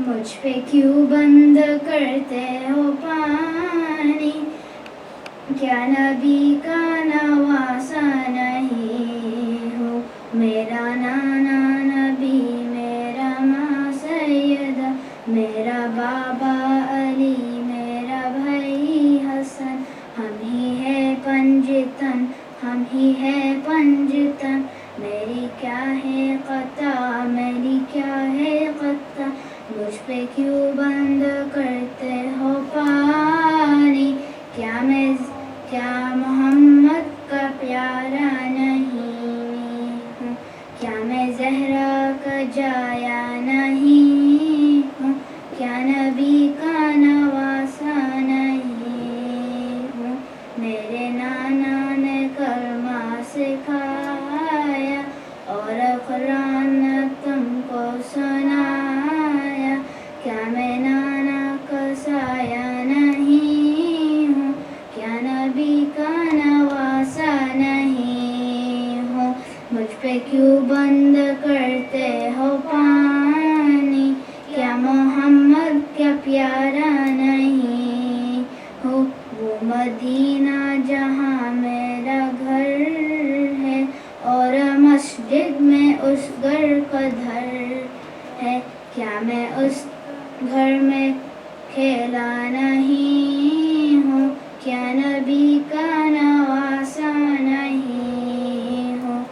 مجھ پہ کیوں بند کرتے ہو پانی، کیا نبی کا نواسا نہیں ہو؟ میرا نانا نبی، میرا ماں سیدہ، میرا بابا علی، میرا بھائی حسن، ہم ہی ہے پنجتن، ہم ہی ہے پنجتن، میری کیا ہے قطع، میری کیا ہے قطع، مجھ پہ کیوں بند کرتے ہو پانی، کیا محمد کا پیارا نہیں ہوں، کیا میں زہرا کا جایا نہیں ہوں، کیا نبی کا نواسا نہیں ہوں؟ میرے نانا نے کلمہ سکھایا اور قرآن تم کو سنایا، کیا میں نانا کا سایہ نہیں ہوں، کیا نبی کا نواسا نہیں ہوں؟ مجھ پہ کیوں بند کرتے ہو پانی، کیا محمد کا پیارا نہیں ہوں؟ وہ مدینہ جہاں میرا گھر ہے اور مسجد میں اس گھر کا دھر ہے، کیا میں اس گھر میں کھیلا نہیں ہوں، کیا نبی کا نواسا نہیں ہوں؟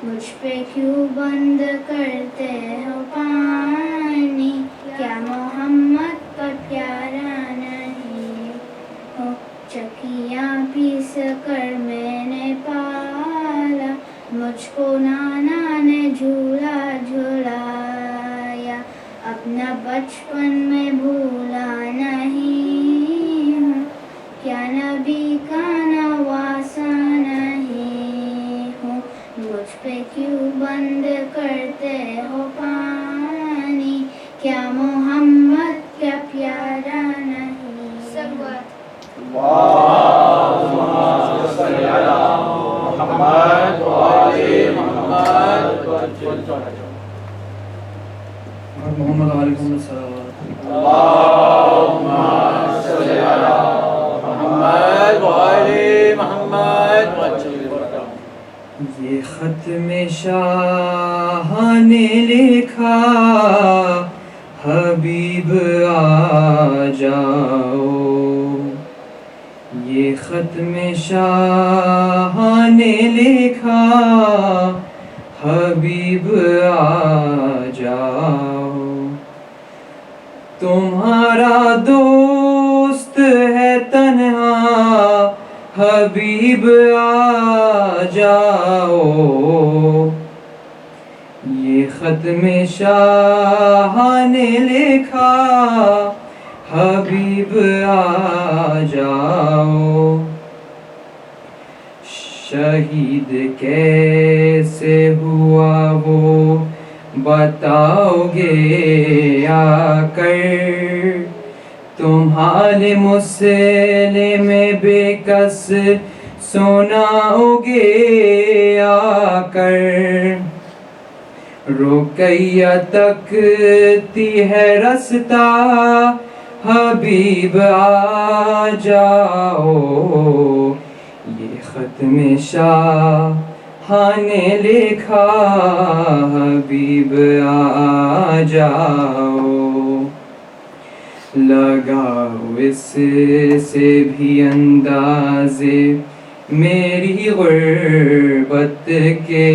مجھ پہ کیوں بند کرتے ہو پانی، کیا محمد کا پیارا نہیں ہوں؟ چکیاں پیس کر میں نے پالا، مجھ کو نانا نے جھولا جھولایا، اپنا بچپن میں بھولا نہیں ہوں، کیا نبی کا نواسا نہیں ہوں؟ مجھ پہ کیوں بند کرتے ہو پانی، کیا محمد کا پیارا نہیں؟ محمد علیکم السلام۔ اللہم صلی علی محمد وآل محمد۔ یہ ختم شاہ نے لکھا حبیب آ جاؤ، یہ ختم شاہ نے لکھا حبیب آ جاؤ، تمہارا دوست ہے تنہا حبیب آ جاؤ، یہ ختم شاہ نے لکھا حبیب آ جاؤ، شہید کیسے ہوا وہ بتاؤ گے آ کر، تم حال مسلم بے کس سناؤ گے آ کر، رقیہ تکتی ہے رستہ حبیب آ جاؤ، یہ ختم شاہ نے لکھا حبیب آ جاؤ، لگاؤ اس سے بھی اندازے میری غربت کے،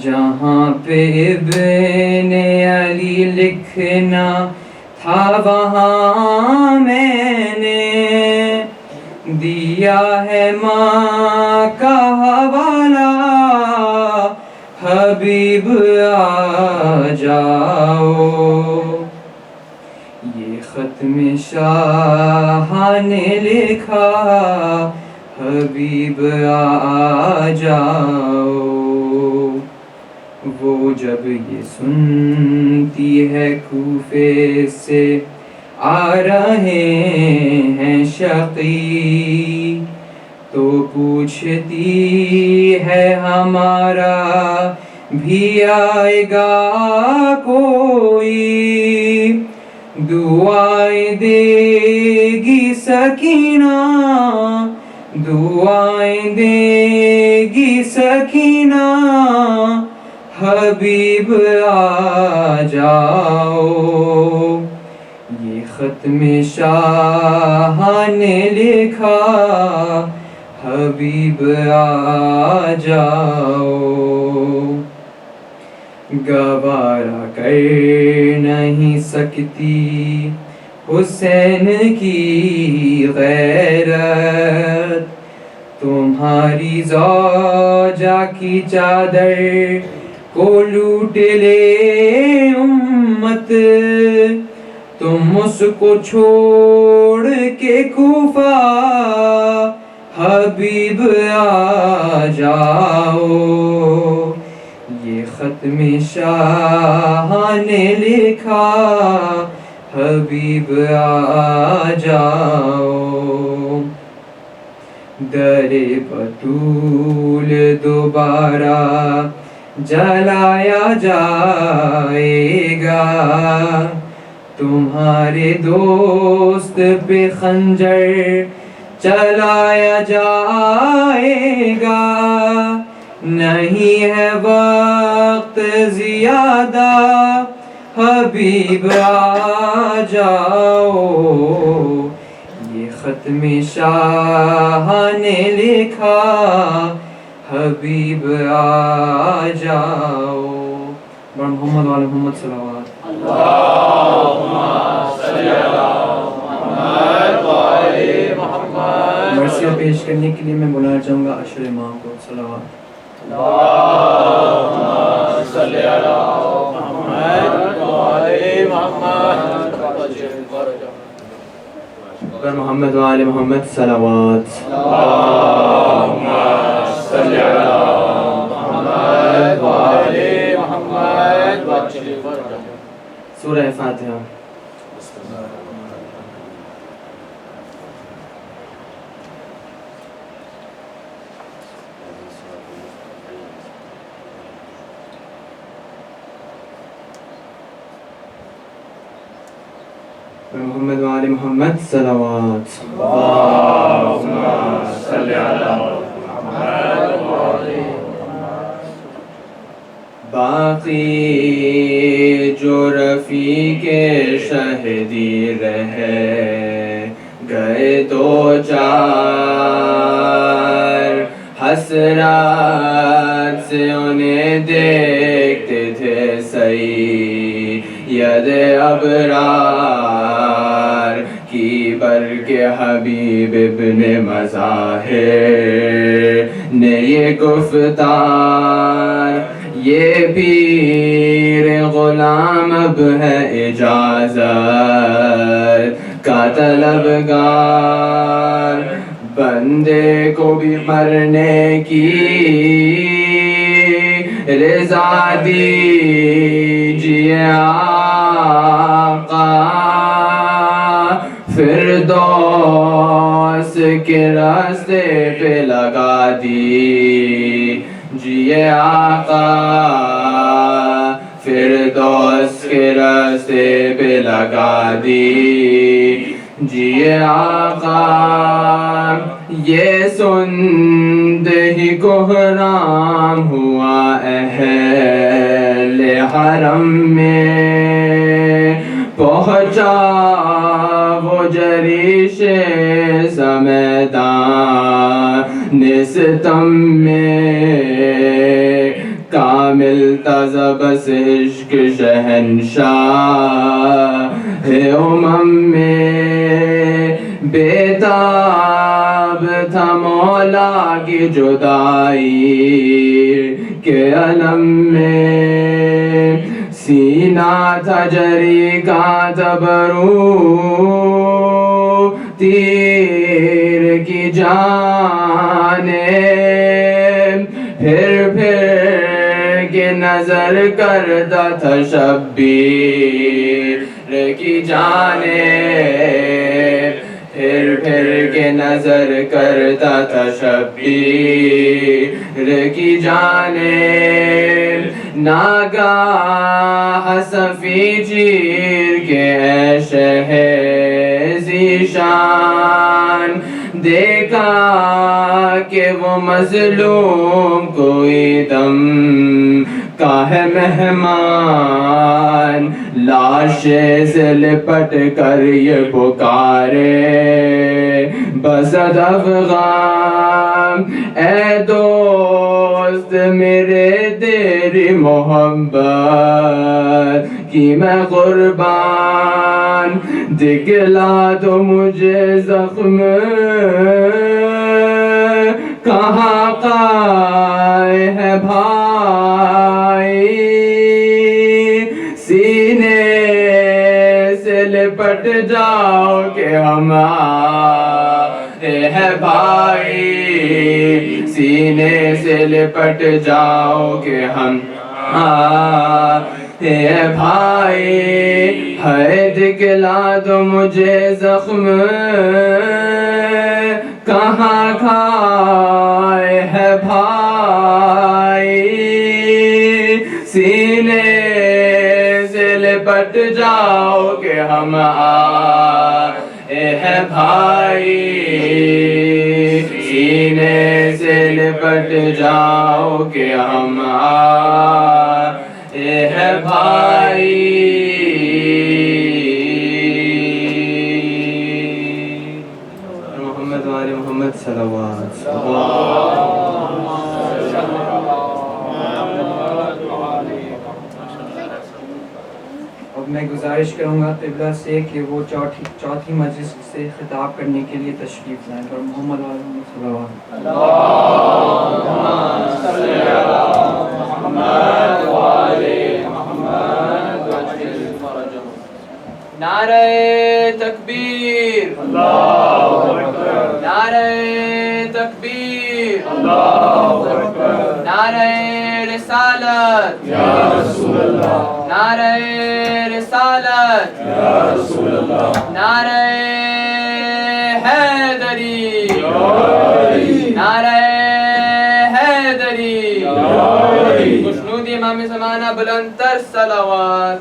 جہاں پہ ابن علی لکھنا تھا وہاں میں نے دیا ہے ماں کا حوالہ، حبیب آ جاؤ، یہ ختم شاہ نے لکھا حبیب آ جاؤ، وہ جب یہ سنتی ہے کوفے سے آ رہے ہیں شقی، تو پوچھتی ہے ہمارا بھی آئے گا کوئی، دعائیں دے گی سکینہ دعائیں دے گی سکینہ حبیب آ جاؤ یہ ختم شاہ نے لکھا حبیب آ جاؤ گوارا کر نہیں سکتی حسین کی غیرت تمہاری زوجہ کی چادر کو لوٹ لے امت تم اس کو چھوڑ کے کوفہ حبیب آ جاؤ یہ ختم شاہ نے لکھا حبیب آ جاؤ در بطول دوبارہ جلایا جائے گا تمہارے دوست پہ خنجر چلایا جائے گا نہیں ہے وقت زیادہ حبیب آ جاؤ یہ ختم شاہ نے لکھا حبیب آ جاؤ بڑا محمد والے محمد صلوات اللہم صلی علی محمد وعلی محمد مرثیہ پیش کرنے کے لیے میں بلانا چاہوں گا عشر امام کو صلوات اللہم صلی علی محمد وعلی محمد پر محمد وعلی محمد صلوات اللہم صلی علی محمد وعلی محمد سورہ فاتحہ محمد وعلی محمد صلوات اللہم صلی علی محمد وعلی محمد باقی جو رفیق شہدی رہے گئے دو چار حسرات سے انہیں دیکھتے تھے سید ابرار کی برق حبیب ابن مظاہر نے یہ گفتار یہ پیر غلام اب ہے اجازت کا طلبگار بندے کو بھی مرنے کی رضا دیجیے آقا فردوس کے راستے پہ لگا دیجیے آقا فردوس کے راستے پہ لگا دیجیے آقا یہ سنتے ہی کوہرام ہوا اہل حرم میں پہنچا وہ جریش سمیدان ستم میں کامل تازہ بس عشق شہنشاہ امم میں بیتاب تھا مولا کی جدائی کے علم میں سینہ تھا جری کا تبرو تیر کی جانب پھر کے نظر کرتا تھا شبیر کی جانب پھر کے نظر کرتا تھا شبیر کی جانب ناگاہ صفی چیر کے عیش شان، دیکھا کہ وہ مظلوم کوئی دم کا ہے مہمان، لاشیں سے لپٹ کر یہ پکارے بصد افغان، اے دوست میرے تیری محبت کی میں قربان، دکھلا تو مجھے زخم کہاں قائے ہے بھائی، سینے سے لپٹ جاؤ کہ ہم آئے ہیں بھائی، سینے سے لپٹ جاؤ کہ ہم آئے ہیں بھائی، ہے دکھلا تو مجھے زخم کہاں کھائے ہے بھائی، سینے سے لپٹ جاؤ کہ ہم آئے ہیں بھائی، سینے سے لپٹ جاؤ کہ ہم آئے ہیں بھائی۔ محمد وآل محمد صلوات۔ اب میں گزارش کروں گا قبلہ سے کہ وہ چوتھی مجلس سے خطاب کرنے کے لیے تشریف لائیں، اور محمد وآل محمد صلوات۔ نعرہ تکبیر، نعرہ تکبیر، نعرہ رسالت، نعرہ رسالت، نعرہ حیدری، نعرہ حیدری، خوشنود امام زمانہ بلند تر صلوات۔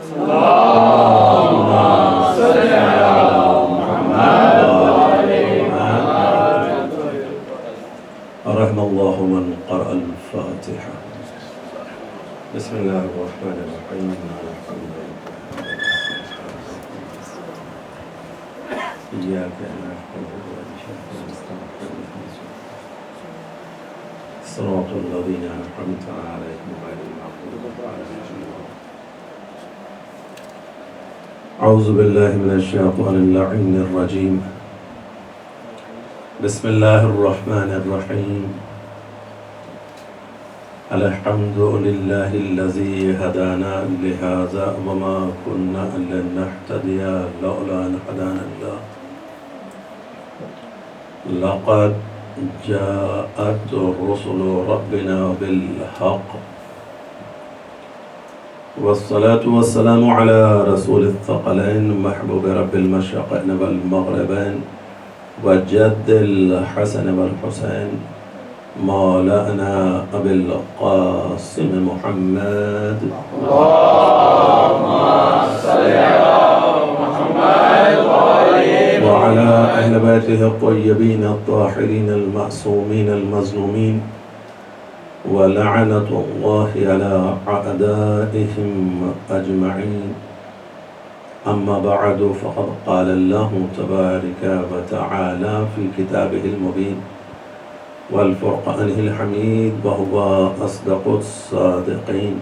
رحم الله من قرأ الفاتحة. بسم الله الرحمن الرحيم. إياك نعبد وإياك نستعين صراط الذين أنعمت عليهم غير المغضوب عليهم. أعوذ بالله من الشيطان اللعين الرجيم. بسم الله الرحمن الرحيم. الحمد لله الذي هدانا لهذا وما كنا لنهتدي لولا أن هدانا الله. لقد جاءت رسل ربنا بالحق، والصلاة والسلام على رسول الثقلين محبوب رب المشرقين والمغربين وجد الحسن والحسين مولانا أبي القاسم محمد. اللهم صل على محمد وعلى أهل بيته الطيبين الطاهرين المعصومين المظلومين، ولعنة الله على أعدائهم أجمعين. أما بعد، فقد قال الله تبارك وتعالى في كتابه المبين والفرقانه الحميد وهو أصدق الصادقين.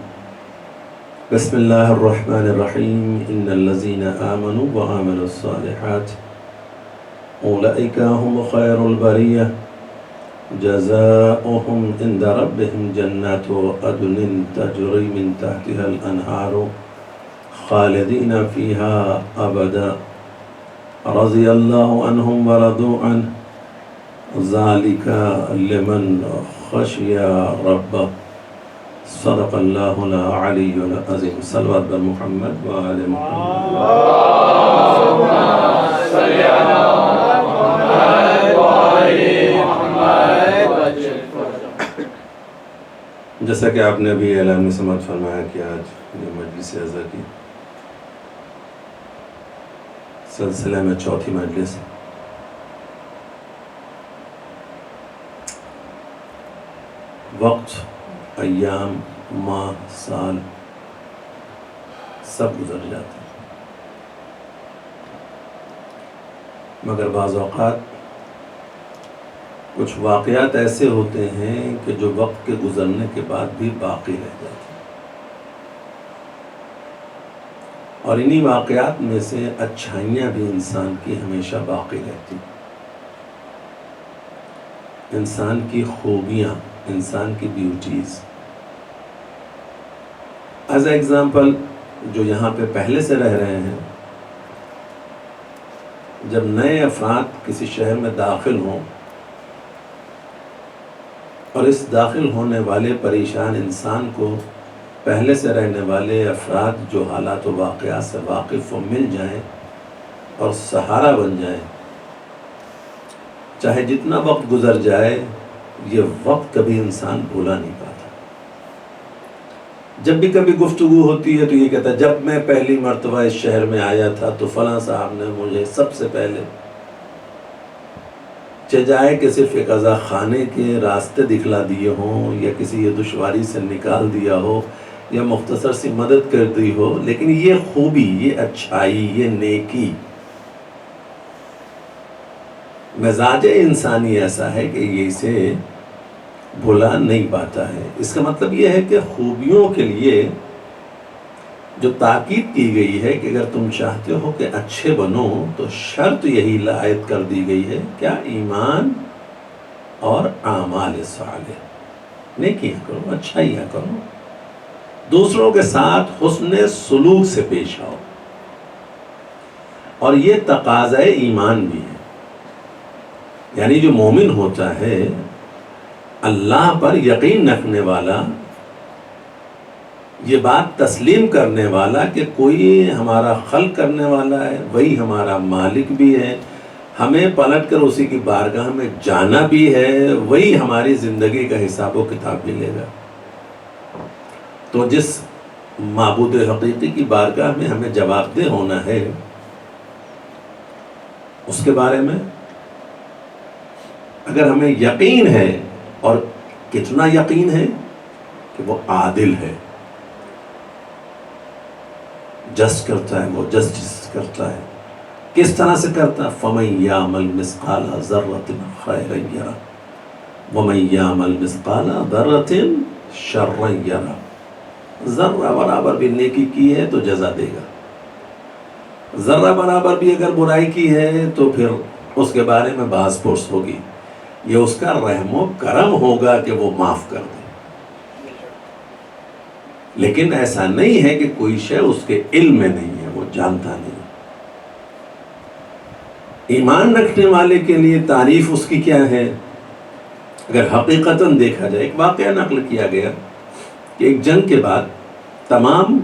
بسم الله الرحمن الرحيم. إن الذين آمنوا وعملوا الصالحات أولئك هم خير البرية، جزاؤهم عند ربهم جنات عدن تجري من تحتها الأنهار خالدين فيها أبدا، رضي الله عنهم ورضوا عنه، ذلك لمن خشي ربه. صدق الله العلي العظيم. صلوات محمد وآل محمد. اللهم صل على محمد وآل محمد. جیسا کہ آپ نے بھی اعلان میں سماعت فرمایا کہ آج یہ مجلس اعزا کی سلسلے میں چوتھی مجلس وقت، ایام، ماہ، سال سب گزر جاتے ہیں، مگر بعض اوقات کچھ واقعات ایسے ہوتے ہیں کہ جو وقت کے گزرنے کے بعد بھی باقی رہ جاتے ہیں، اور انہی واقعات میں سے اچھائیاں بھی انسان کی ہمیشہ باقی رہتی ہیں، انسان کی خوبیاں، انسان کی بیوٹیز۔ ایز اے ایگزامپل، جو یہاں پہ پہلے سے رہ رہے ہیں، جب نئے افراد کسی شہر میں داخل ہوں اور اس داخل ہونے والے پریشان انسان کو پہلے سے رہنے والے افراد جو حالات و واقعات سے واقف و مل جائیں اور سہارا بن جائیں، چاہے جتنا وقت گزر جائے یہ وقت کبھی انسان بھولا نہیں پاتا۔ جب بھی کبھی گفتگو ہوتی ہے تو یہ کہتا ہے جب میں پہلی مرتبہ اس شہر میں آیا تھا تو فلاں صاحب نے مجھے سب سے پہلے چجائے کہ صرف ایک عزا خانے کے راستے دکھلا دیے ہوں یا کسی یہ دشواری سے نکال دیا ہو یا مختصر سی مدد کر دی ہو، لیکن یہ خوبی، یہ اچھائی، یہ نیکی، مزاج انسانی ایسا ہے کہ یہ اسے بھلا نہیں پاتا ہے۔ اس کا مطلب یہ ہے کہ خوبیوں کے لیے جو تاکید کی گئی ہے کہ اگر تم چاہتے ہو کہ اچھے بنو تو شرط یہی لائق کر دی گئی ہے، کیا؟ ایمان اور اعمال صالح، نیکیاں کرو، اچھائیاں کرو، دوسروں کے ساتھ حسن سلوک سے پیش آؤ، اور یہ تقاضۂ ایمان بھی ہے۔ یعنی جو مومن ہوتا ہے، اللہ پر یقین رکھنے والا، یہ بات تسلیم کرنے والا کہ کوئی ہمارا خلق کرنے والا ہے، وہی ہمارا مالک بھی ہے، ہمیں پلٹ کر اسی کی بارگاہ میں جانا بھی ہے، وہی ہماری زندگی کا حساب و کتاب بھی لے گا۔ تو جس معبود حقیقی کی بارگاہ میں ہمیں جواب دہ ہونا ہے، اس کے بارے میں اگر ہمیں یقین ہے، اور کتنا یقین ہے کہ وہ عادل ہے، جسٹ کرتا ہے، وہ جسٹس کرتا ہے، کس طرح سے کرتا ہے؟ فَمَن يَعْمَلْ مِثْقَالَ ذَرَّةٍ خَيْرًا يَرَهُ وَمَن يَعْمَلْ مِثْقَالَ ذَرَّةٍ شَرًّا يَرَهُ۔ ذرہ برابر بھی نیکی کی ہے تو جزا دے گا، ذرہ برابر بھی اگر برائی کی ہے تو پھر اس کے بارے میں بحث پرس ہوگی، یہ اس کا رحم و کرم ہوگا کہ وہ معاف کر دے۔ لیکن ایسا نہیں ہے کہ کوئی شے اس کے علم میں نہیں ہے، وہ جانتا نہیں۔ ایمان رکھنے والے کے لیے تعریف اس کی کیا ہے؟ اگر حقیقتاً دیکھا جائے، ایک واقعہ نقل کیا گیا کہ ایک جنگ کے بعد تمام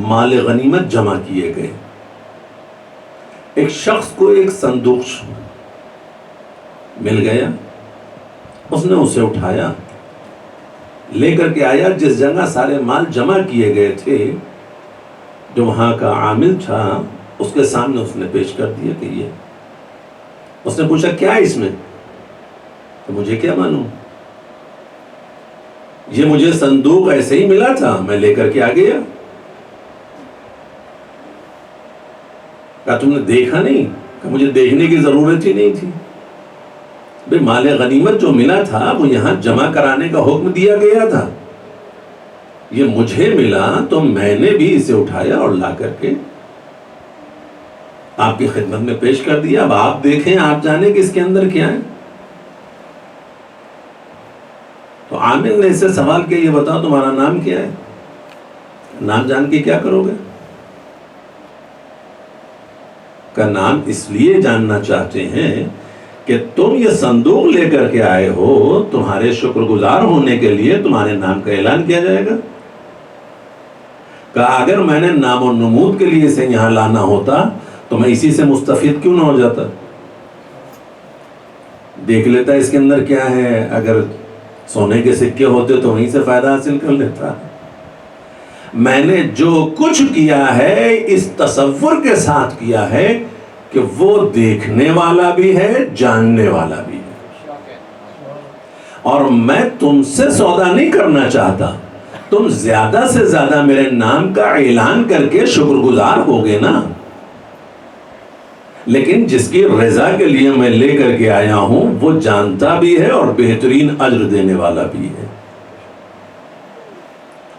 مال غنیمت جمع کیے گئے، ایک شخص کو ایک صندوق مل گیا، اس نے اسے اٹھایا، لے کر کے آیا، جس جگہ سارے مال جمع کیے گئے تھے، جو وہاں کا عامل تھا، اس کے سامنے اس نے پیش کر دیا کہ یہ۔ اس نے پوچھا کیا اس میں؟ تو مجھے کیا معلوم، یہ مجھے صندوق ایسے ہی ملا تھا، میں لے کر کے آ گیا۔ کہا تم نے دیکھا نہیں؟ کہ مجھے دیکھنے کی ضرورت ہی نہیں تھی، بے مال غنیمت جو ملا تھا وہ یہاں جمع کرانے کا حکم دیا گیا تھا، یہ مجھے ملا تو میں نے بھی اسے اٹھایا اور لا کر کے آپ کی خدمت میں پیش کر دیا۔ اب آپ دیکھیں، آپ جانیں کہ اس کے اندر کیا ہے۔ تو عامل نے اس سے سوال کیا، یہ بتاؤ تمہارا نام کیا ہے؟ نام جان کے کیا کرو گے؟ کا نام اس لیے جاننا چاہتے ہیں کہ تم یہ صندوق لے کر کے آئے ہو، تمہارے شکر گزار ہونے کے لیے تمہارے نام کا اعلان کیا جائے گا۔ کہا اگر میں نے نام و نمود کے لیے اسے یہاں لانا ہوتا تو میں اسی سے مستفید کیوں نہ ہو جاتا، دیکھ لیتا اس کے اندر کیا ہے، اگر سونے کے سکے ہوتے تو وہیں سے فائدہ حاصل کر لیتا۔ میں نے جو کچھ کیا ہے اس تصور کے ساتھ کیا ہے کہ وہ دیکھنے والا بھی ہے، جاننے والا بھی ہے۔ اور میں تم سے سودا نہیں کرنا چاہتا. تم زیادہ سے زیادہ میرے نام کا اعلان کر کے شکر گزار ہوگے نا. لیکن جس کی رضا کے لیے میں لے کر کے آیا ہوں وہ جانتا بھی ہے اور بہترین اجر دینے والا بھی ہے.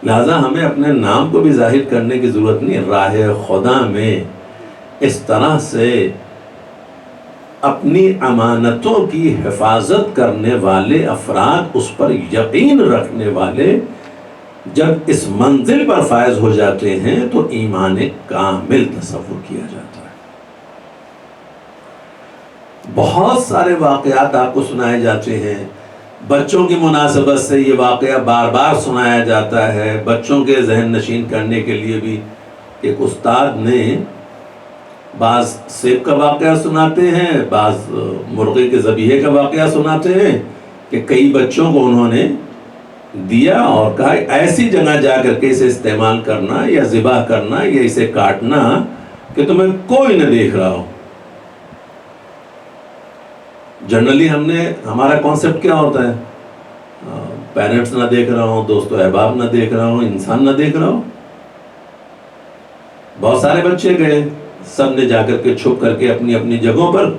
لہذا ہمیں اپنے نام کو بھی ظاہر کرنے کی ضرورت نہیں. راہ خدا میں اس طرح سے اپنی امانتوں کی حفاظت کرنے والے افراد، اس پر یقین رکھنے والے جب اس منزل پر فائز ہو جاتے ہیں تو ایمان کامل تصور کیا جاتا ہے. بہت سارے واقعات آپ کو سنائے جاتے ہیں. بچوں کی مناسبت سے یہ واقعہ بار بار سنایا جاتا ہے، بچوں کے ذہن نشین کرنے کے لیے بھی. ایک استاد نے بعض سیب کا واقعہ سناتے ہیں، بعض مرغے کے ذبیحے کا واقعہ سناتے ہیں کہ کئی بچوں کو انہوں نے دیا اور کہا ایسی جگہ جا کر کے اسے استعمال کرنا یا ذبح کرنا یا اسے کاٹنا کہ تمہیں کوئی نہ دیکھ رہا ہو. جنرلی ہمارا کانسیپٹ کیا ہوتا ہے؟ پیرنٹس نہ دیکھ رہا ہوں، دوست و احباب نہ دیکھ رہا ہوں، انسان نہ دیکھ رہا ہوں. بہت سارے بچے گئے، سب نے جا کر کے چھپ کر کے اپنی اپنی جگہوں پر،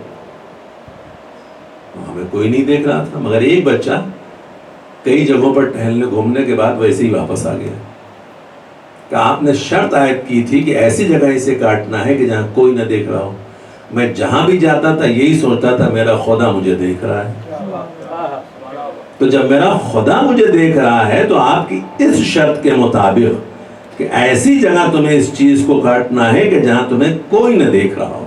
ہمیں کوئی نہیں دیکھ رہا تھا. مگر ایک بچہ کئی جگہوں پر ٹہلنے گھومنے کے بعد ویسے ہی واپس آ گیا کہ آپ نے شرط عائد کی تھی کہ ایسی جگہ اسے کاٹنا ہے کہ جہاں کوئی نہ دیکھ رہا ہو. میں جہاں بھی جاتا تھا یہی سوچتا تھا میرا خدا مجھے دیکھ رہا ہے. تو جب میرا خدا مجھے دیکھ رہا ہے تو آپ کی اس شرط کے مطابق کہ ایسی جگہ تمہیں اس چیز کو کاٹنا ہے کہ جہاں تمہیں کوئی نہ دیکھ رہا ہو.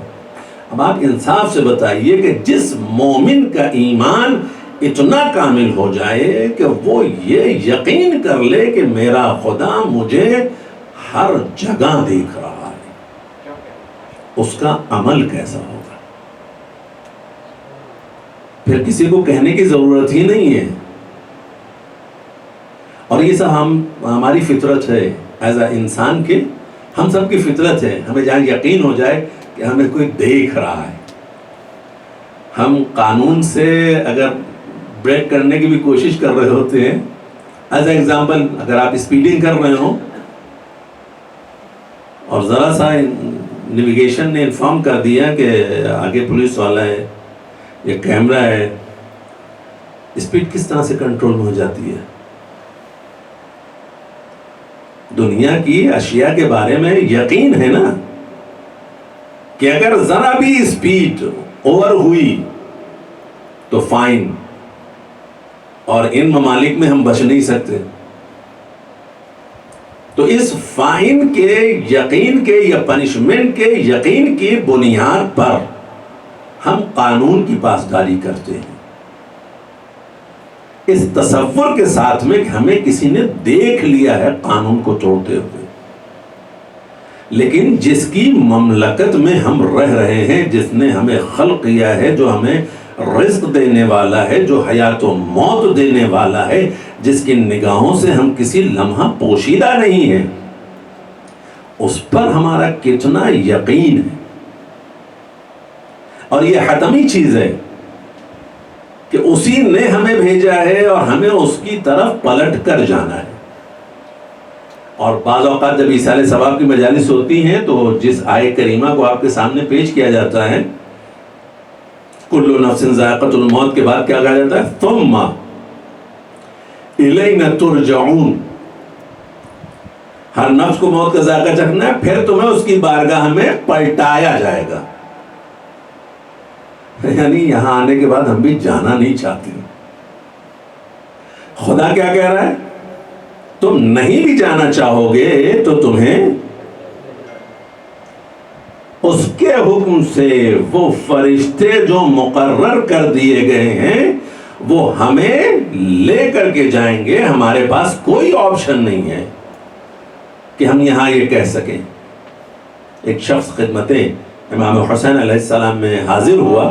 اب آپ انصاف سے بتائیے کہ جس مومن کا ایمان اتنا کامل ہو جائے کہ وہ یہ یقین کر لے کہ میرا خدا مجھے ہر جگہ دیکھ رہا ہے، اس کا عمل کیسا ہوگا؟ پھر کسی کو کہنے کی ضرورت ہی نہیں ہے. اور یہ سب ہماری فطرت ہے ایز اے انسان کے، ہم سب کی فطرت ہے. ہمیں جہاں یقین ہو جائے کہ ہمیں کوئی دیکھ رہا ہے. ہم قانون سے اگر بریک کرنے کی بھی کوشش کر رہے ہوتے ہیں، ایز اے ایگزامپل اگر آپ اسپیڈنگ کر رہے ہو اور ذرا سا نیویگیشن نے انفارم کر دیا کہ آگے پولیس والا ہے یا کیمرہ ہے، اسپیڈ کس طرح سے کنٹرول میں ہو جاتی ہے. دنیا کی اشیاء کے بارے میں یقین ہے نا کہ اگر ذرا بھی اسپیڈ اوور ہوئی تو فائن، اور ان ممالک میں ہم بچ نہیں سکتے. تو اس فائن کے یقین کے یا پنشمنٹ کے یقین کی بنیاد پر ہم قانون کی پاسداری کرتے ہیں، اس تصور کے ساتھ میں کہ ہمیں کسی نے دیکھ لیا ہے قانون کو توڑتے ہوئے. لیکن جس کی مملکت میں ہم رہ رہے ہیں، جس نے ہمیں خلق کیا ہے، جو ہمیں رزق دینے والا ہے، جو حیات و موت دینے والا ہے، جس کی نگاہوں سے ہم کسی لمحہ پوشیدہ نہیں ہیں، اس پر ہمارا کتنا یقین ہے. اور یہ حتمی چیز ہے کہ اسی نے ہمیں بھیجا ہے اور ہمیں اس کی طرف پلٹ کر جانا ہے. اور بعض اوقات جب ایصال ثواب کی مجالس ہوتی ہیں تو جس آیت کریمہ کو آپ کے سامنے پیش کیا جاتا ہے، کل نفس ذائقۃ الموت کے بعد کیا کہا جاتا ہے؟ ثم الینا ترجعون. ہر نفس کو موت کا ذائقہ چکھنا ہے، پھر تمہیں اس کی بارگاہ میں پلٹایا جائے گا. یعنی یہاں آنے کے بعد ہم بھی جانا نہیں چاہتے. خدا کیا کہہ رہا ہے؟ تم نہیں بھی جانا چاہو گے تو تمہیں اس کے حکم سے وہ فرشتے جو مقرر کر دیے گئے ہیں وہ ہمیں لے کر کے جائیں گے. ہمارے پاس کوئی آپشن نہیں ہے کہ ہم یہاں یہ کہہ سکیں. ایک شخص خدمت امام حسین علیہ السلام میں حاضر ہوا،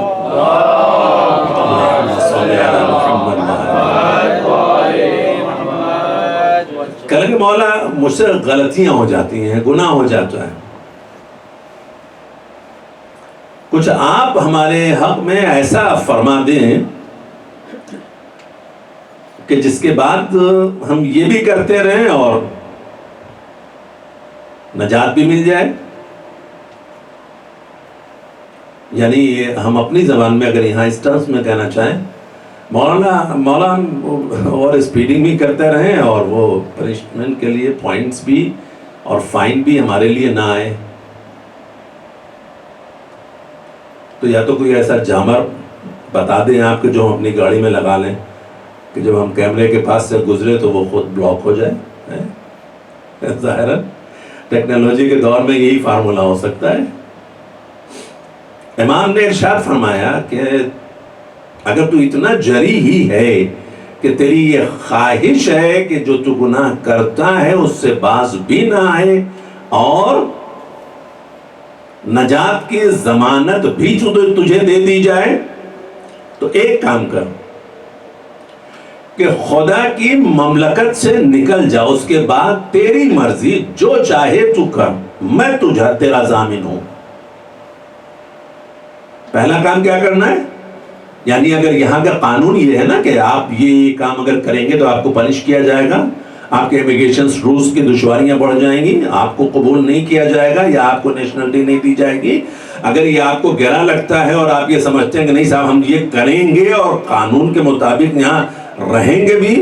کہا کہ مولا مجھ سے غلطیاں ہو جاتی ہیں، گناہ ہو جاتا ہے، کچھ آپ ہمارے حق میں ایسا فرما دیں کہ جس کے بعد ہم یہ بھی کرتے رہیں اور نجات بھی مل جائے. یعنی ہم اپنی زبان میں اگر یہاں اس ٹرمز میں کہنا چاہیں مولا اور اسپیڈنگ بھی کرتے رہیں اور وہ پنشمنٹ کے لیے پوائنٹس بھی اور فائن بھی ہمارے لیے نہ آئے. تو یا تو کوئی ایسا جامر بتا دیں آپ کہ جو ہم اپنی گاڑی میں لگا لیں کہ جب ہم کیمرے کے پاس سے گزرے تو وہ خود بلاک ہو جائے. ظاہر ہے ٹیکنالوجی کے دور میں یہی فارمولا ہو سکتا ہے. امام نے ارشاد فرمایا کہ اگر تو اتنا جری ہی ہے کہ تیری یہ خواہش ہے کہ جو تو گناہ کرتا ہے اس سے باز بھی نہ آئے اور نجات کی ضمانت بھی تجھے دے دی جائے، تو ایک کام کر کہ خدا کی مملکت سے نکل جا، اس کے بعد تیری مرضی جو چاہے تو کر، میں تجھے تیرا ضامن ہوں. پہلا کام کیا کرنا ہے؟ یعنی اگر یہاں کا قانون یہ ہے نا کہ آپ یہ کام اگر کریں گے تو آپ کو پنش کیا جائے گا، آپ کے امیگریشن رولز کی دشواریاں بڑھ جائیں گی، آپ کو قبول نہیں کیا جائے گا یا آپ کو نیشنلٹی نہیں دی جائے گی. اگر یہ آپ کو گہرا لگتا ہے اور آپ یہ سمجھتے ہیں کہ نہیں صاحب ہم یہ کریں گے اور قانون کے مطابق یہاں رہیں گے بھی،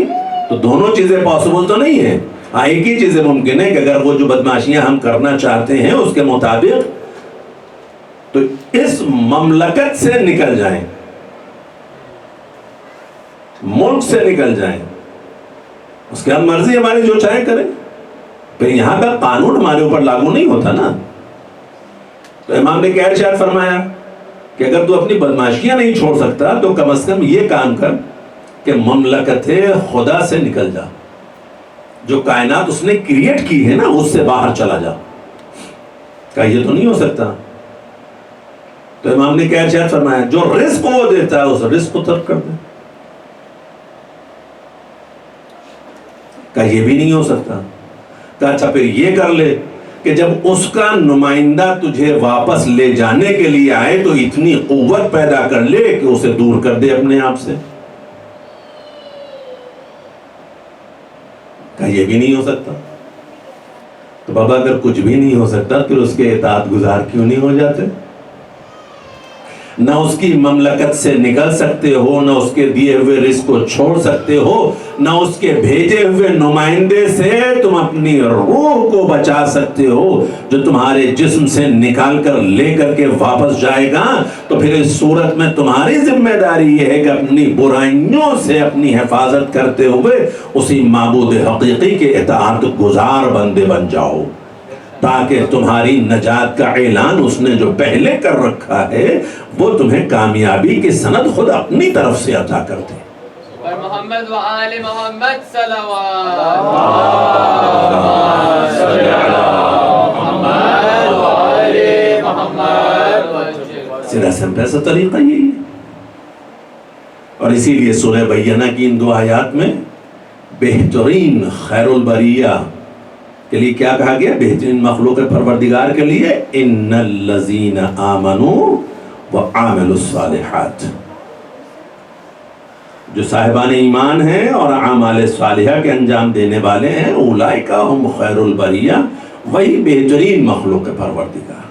تو دونوں چیزیں پاسبل تو نہیں ہیں. ایک ہی چیزیں ممکن ہے کہ اگر وہ جو بدمعاشیاں ہم کرنا چاہتے ہیں اس کے مطابق تو اس مملکت سے نکل جائیں، ملک سے نکل جائیں، اس کے بعد مرضی ہماری جو چاہے کریں. پھر یہاں کا قانون ہمارے اوپر لاگو نہیں ہوتا نا. تو امام نے کیا ارشاد فرمایا کہ اگر تو اپنی بدمعاشیاں نہیں چھوڑ سکتا تو کم از کم یہ کام کر کہ مملکت خدا سے نکل جا، جو کائنات اس نے کریٹ کی ہے نا اس سے باہر چلا جا. کہا یہ تو نہیں ہو سکتا. تو امام نے کیا ارشاد فرمایا جو رزق وہ دیتا ہے اس رزق کو ترک کر دے. کہا یہ بھی نہیں ہو سکتا. کہا اچھا پھر یہ کر لے کہ جب اس کا نمائندہ تجھے واپس لے جانے کے لیے آئے تو اتنی قوت پیدا کر لے کہ اسے دور کر دے اپنے آپ سے. کہا یہ بھی نہیں ہو سکتا. تو بابا اگر کچھ بھی نہیں ہو سکتا پھر اس کے اطاعت گزار کیوں نہیں ہو جاتے؟ نہ اس کی مملکت سے نکل سکتے ہو، نہ اس کے دیے ہوئے رزق کو چھوڑ سکتے ہو، نہ اس کے بھیجے ہوئے نمائندے سے تم اپنی روح کو بچا سکتے ہو جو تمہارے جسم سے نکال کر لے کر کے واپس جائے گا. تو پھر اس صورت میں تمہاری ذمہ داری یہ ہے کہ اپنی برائیوں سے اپنی حفاظت کرتے ہوئے اسی معبود حقیقی کے اطاعت گزار بندے بن جاؤ، تاکہ تمہاری نجات کا اعلان اس نے جو پہلے کر رکھا ہے وہ تمہیں کامیابی کی سند خود اپنی طرف سے عطا کر دے. محمد و آل محمد صلوات. سیدھا سمپل سا طریقہ یہی ہے. اور اسی لیے سورہ بینہ کی ان 2 آیات میں بہترین خیر البریہ کے لیے کیا کہا گیا؟ بہترین مخلوق پروردگار کے لیے ان الذین آمنوا وعملوا الصالحات، جو صاحبان ایمان ہیں اور اعمال صالحہ کے انجام دینے والے ہیں، اولئک هم خیر البریہ، وہی بہترین مخلوق پروردگار.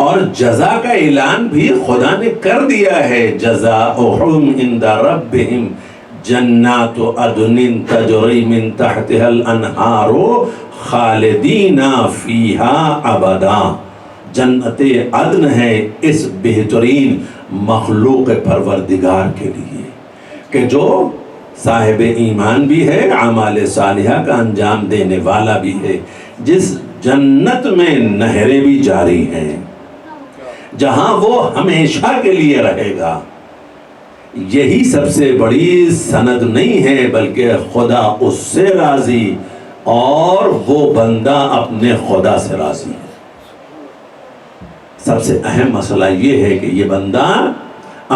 اور جزا کا اعلان بھی خدا نے کر دیا ہے، جزاؤہم عند ربہم جنات عدن تجری من تحتها الانہار خالدین فیہا ابدا. جنت عدن ہے اس بہترین مخلوق پروردگار کے لیے کہ جو صاحب ایمان بھی ہے، اعمال صالحہ کا انجام دینے والا بھی ہے، جس جنت میں نہریں بھی جاری ہیں، جہاں وہ ہمیشہ کے لیے رہے گا. یہی سب سے بڑی سند نہیں ہے بلکہ خدا اس سے راضی اور وہ بندہ اپنے خدا سے راضی ہے. سب سے اہم مسئلہ یہ ہے کہ یہ بندہ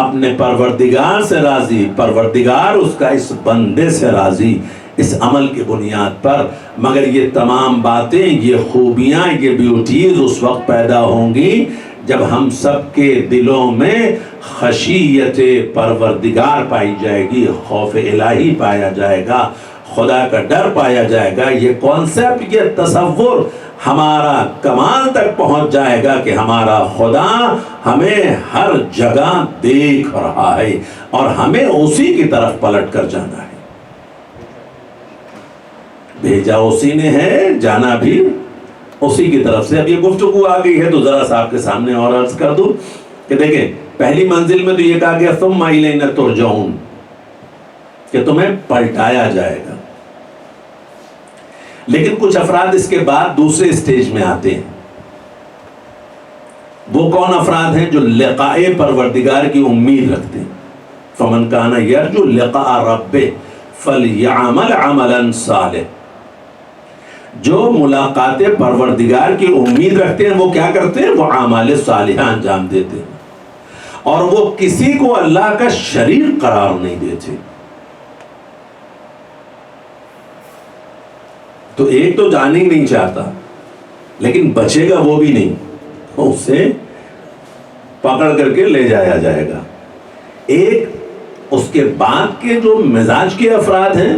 اپنے پروردگار سے راضی، پروردگار اس کا اس بندے سے راضی، اس عمل کی بنیاد پر. مگر یہ تمام باتیں، یہ خوبیاں، یہ بیوٹیز اس وقت پیدا ہوں گی جب ہم سب کے دلوں میں خشیت پروردگار پائی جائے گی، خوف الہی پایا جائے گا، خدا کا ڈر پایا جائے گا، یہ کانسیپٹ، یہ تصور ہمارا کمال تک پہنچ جائے گا کہ ہمارا خدا ہمیں ہر جگہ دیکھ رہا ہے اور ہمیں اسی کی طرف پلٹ کر جانا ہے۔ بھیجا اسی نے ہے، جانا بھی اسی کی طرف سے۔ اب یہ گفتگو آ گئی ہے تو ذرا سا آپ کے سامنے اور عرض کر دوں کہ دیکھیں، پہلی منزل میں تو یہ کہا گیا ثم الینا ترجعون، کہ تمہیں پلٹایا جائے گا۔ لیکن کچھ افراد اس کے بعد دوسرے اسٹیج میں آتے ہیں۔ وہ کون افراد ہیں؟ جو لقاء پروردگار کی امید رکھتے ہیں۔ فمن کان یرجو لقاء ربہ فلیعمل عملا صالحا، جو ملاقات پروردگار کی امید رکھتے ہیں وہ کیا کرتے ہیں؟ وہ اعمال صالحہ انجام دیتے ہیں، اور وہ کسی کو اللہ کا شریک قرار نہیں دیتے۔ تو ایک تو جانے ہی نہیں چاہتا، لیکن بچے گا وہ بھی نہیں، اسے پکڑ کر کے لے جایا جائے گا۔ ایک اس کے بعد کے جو مزاج کے افراد ہیں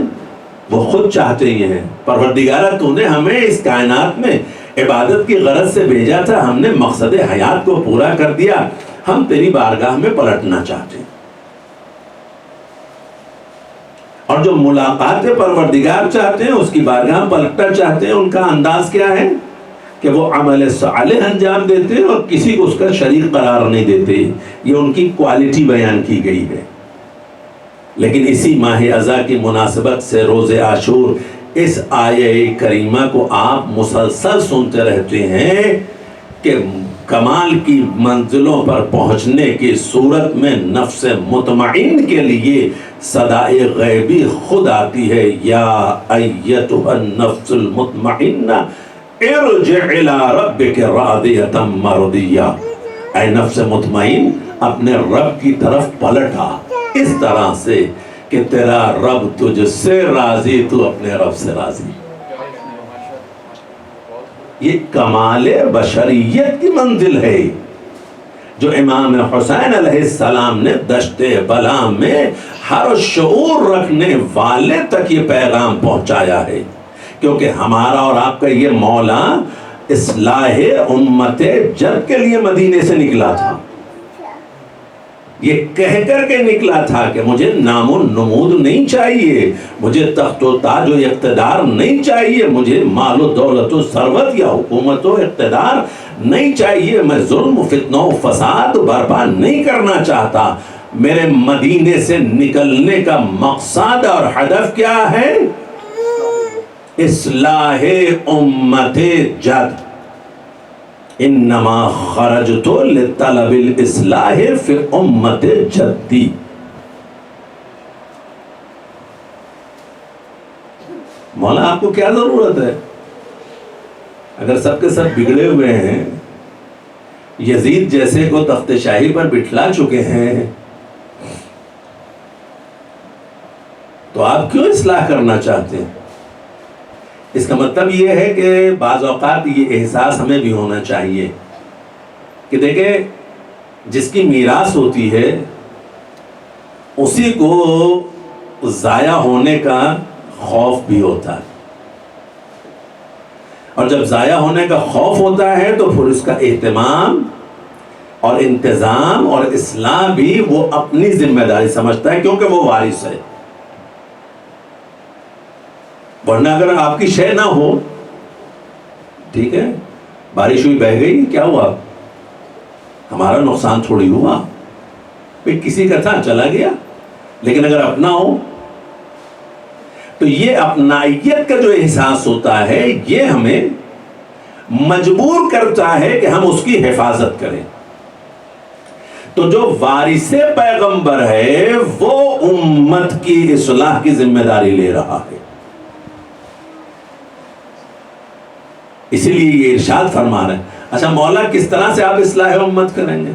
وہ خود چاہتے ہی ہیں، پروردگارہ تو نے ہمیں اس کائنات میں عبادت کی غرض سے بھیجا تھا، ہم نے مقصد حیات کو پورا کر دیا، ہم تیری بارگاہ میں پلٹنا چاہتے ہیں۔ اور جو ملاقات پروردگار چاہتے ہیں، اس کی بارگاہ پلٹنا چاہتے ہیں، ان کا انداز کیا ہے کہ وہ عمل صالح انجام دیتے ہیں اور کسی کو اس کا شریک قرار نہیں دیتے۔ یہ ان کی کوالٹی بیان کی گئی ہے۔ لیکن اسی ماہ اذا کی مناسبت سے روز عاشور اس آیہ کریمہ کو آپ مسلسل سنتے رہتے ہیں کہ کمال کی منزلوں پر پہنچنے کی صورت میں نفس مطمئن کے لیے صدائے غیبی خود آتی ہے، یا ایتھا النفس المطمئنہ ارجع الی ربک راضیۃ مرضیہ، اے نفس مطمئن اپنے رب کی طرف پلٹ آ، اس طرح سے کہ تیرا رب تجھ سے راضی، تو اپنے رب سے راضی۔ یہ کمال بشریت کی منزل ہے جو امام حسین علیہ السلام نے دشت بلا میں ہر شعور رکھنے والے تک یہ پیغام پہنچایا ہے، کیونکہ ہمارا اور آپ کا یہ مولا اصلاح امت جد کے لیے مدینے سے نکلا تھا، یہ کہہ کر کے نکلا تھا کہ مجھے نام و نمود نہیں چاہیے، مجھے تخت و تاج و اقتدار نہیں چاہیے، مجھے مال و دولت و ثروت یا حکومت و اقتدار نہیں چاہیے، میں ظلم و فتنہ و فساد برپا نہیں کرنا چاہتا۔ میرے مدینے سے نکلنے کا مقصد اور ہدف کیا ہے؟ اصلاح امت جد، انما خرجت لطلب الاصلاح فی امت جدی۔ مولا آپ کو کیا ضرورت ہے؟ اگر سب کے سب بگڑے ہوئے ہیں، یزید جیسے کو تخت شاہی پر بٹھلا چکے ہیں، تو آپ کیوں اصلاح کرنا چاہتے ہیں؟ اس کا مطلب یہ ہے کہ بعض اوقات یہ احساس ہمیں بھی ہونا چاہیے کہ دیکھیں، جس کی میراث ہوتی ہے اسی کو ضائع ہونے کا خوف بھی ہوتا ہے، اور جب ضائع ہونے کا خوف ہوتا ہے تو پھر اس کا اہتمام اور انتظام اور اصلاح بھی وہ اپنی ذمہ داری سمجھتا ہے، کیونکہ وہ وارث ہے۔ ورنہ اگر آپ کی شے نہ ہو، ٹھیک ہے، بارش ہوئی بہہ گئی، کیا ہوا؟ ہمارا نقصان تھوڑی ہوا، کسی کا تھا چلا گیا۔ لیکن اگر اپنا ہو تو یہ اپنائیت کا جو احساس ہوتا ہے یہ ہمیں مجبور کرتا ہے کہ ہم اس کی حفاظت کریں۔ تو جو وارث پیغمبر ہے وہ امت کی اصلاح کی ذمہ داری لے رہا ہے، اسی لیے یہ ارشاد فرما رہے ہیں۔ اچھا مولا کس طرح سے آپ اصلاح امت کریں گے؟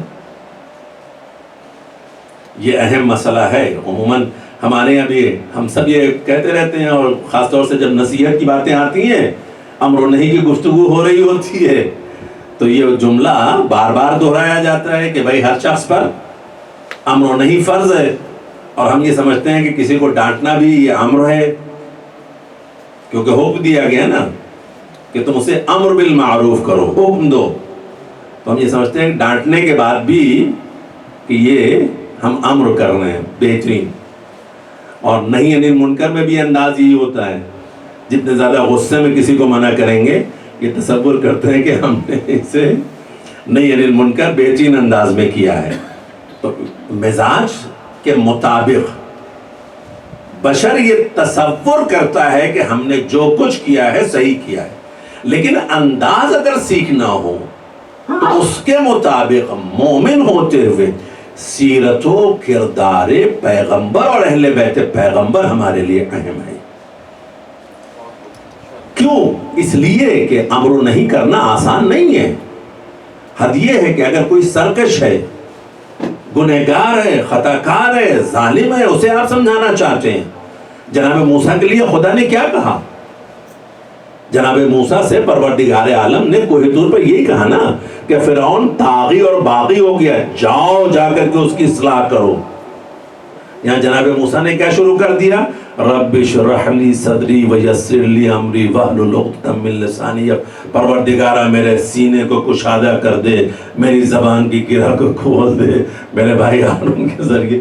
یہ اہم مسئلہ ہے۔ عموماً ہمارے یہاں بھی ہم سب یہ کہتے رہتے ہیں، اور خاص طور سے جب نصیحت کی باتیں آتی ہیں، امر و نہی کی گفتگو ہو رہی ہوتی ہے، تو یہ جملہ بار بار دہرایا جاتا ہے کہ بھائی ہر شخص پر امر و نہی فرض ہے، اور ہم یہ سمجھتے ہیں کہ کسی کو ڈانٹنا بھی یہ امر ہے، کیونکہ حکم دیا گیا نا کہ تم اسے امر بالمعروف کرو، حکم دو، تو ہم یہ سمجھتے ہیں کہ ڈانٹنے کے بعد بھی کہ یہ ہم امر کر رہے ہیں بہترین. اور نہیں انل منکر میں بھی انداز یہی ہوتا ہے، جتنے زیادہ غصے میں کسی کو منع کریں گے یہ تصور کرتے ہیں کہ ہم نے اسے نہیں انل منکر بہترین انداز میں کیا ہے. تو مزاج کے مطابق بشر یہ تصور کرتا ہے کہ ہم نے جو کچھ کیا ہے صحیح کیا ہے، لیکن انداز اگر سیکھنا ہو تو اس کے مطابق مومن ہوتے ہوئے سیرت و کردار پیغمبر اور اہل بیت پیغمبر ہمارے لیے اہم ہے. کیوں؟ اس لیے کہ امر نہیں کرنا آسان نہیں ہے. حد یہ ہے کہ اگر کوئی سرکش ہے، گنہگار ہے، خطا کار ہے، ظالم ہے، اسے آپ سمجھانا چاہتے ہیں. جناب موسیٰ کے لیے خدا نے کیا کہا؟ جناب موسیٰ سے پروردگار عالم نے کوہ طور پر یہی کہا نا کہ فرعون طاغی اور باغی ہو گیا، جاؤ جا کر کے اس کی اصلاح کرو. یہاں جناب موسیٰ نے کیا شروع کر دیا؟ رب اشرح لی صدری ویسر لی امری واحلل عقدۃ من لسانی. پروردگارہ میرے سینے کو کشادہ کر دے، میری زبان کی گرہ کو کھول دے، میرے بھائی ہارون کے ذریعے